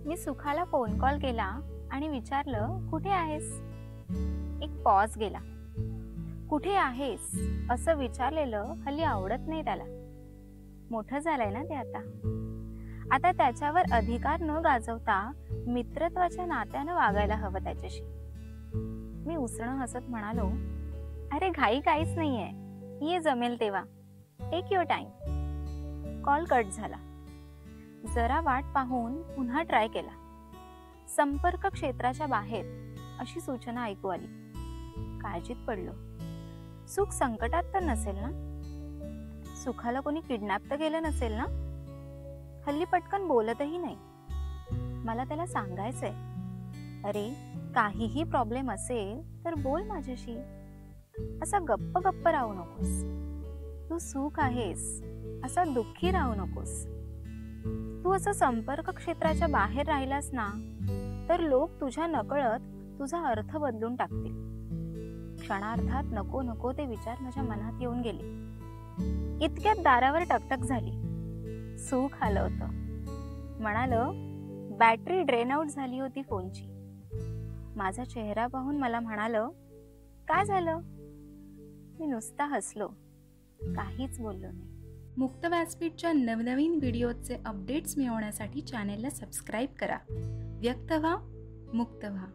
मी सुखाला phone call केला आणि विचारलं, कुठे आहेस? एक पॉज गेला. कुठे आहेस असं विचारलेलं हल्ली आवडत नाही त्याला. मोठं झालंय ना ते आता त्याच्यावर अधिकार न गाजवता मित्रत्वाच्या नात्यानं वागायला हवं त्याच्याशी. मी उसणं हसत म्हणालो, अरे घाई काहीच नाहीये, ये जमेल तेव्हा, take your time. Call cut झाला. जरा वाट पाहून पुन्हा ट्राय केला. संपर्क क्षेत्राच्या बाहेर अशी सूचना ऐकू आली. काळजीत पडलो. सुख संकटात तर नसेल ना? सुखाला कोणी किडनॅप तर केलं नसेल ना? हल्ली पटकन बोलतही नाही. मला त्याला सांगायचंय, अरे काहीही प्रॉब्लेम असेल तर बोल माझ्याशी, असा गप्प गप्प राहू नकोस. तू सुख आहेस असा दुःखी राहू नकोस. तू असं संपर्क क्षेत्राच्या बाहेर राहिलास ना तर लोक तुझ्या नकळत तुझा अर्थ बदलून टाकतील. क्षणार्धात नको नको ते विचार माझ्या मनात येऊन गेले. इतक्यात दारावर टकटक झाली. सुख आलं होतं. म्हणालं, बॅटरी ड्रेन आउट झाली होती फोनची. माझा चेहरा पाहून मला म्हणालं, काय झालं? मी नुसता हसलो, काहीच बोललो नाही. मुक्त व्यासपीठच्या नवनवीन व्हिडिओचे अपडेट्स मिळवण्यासाठी चॅनेलला सबस्क्राईब करा. व्यक्त व्हा, मुक्त व्हा.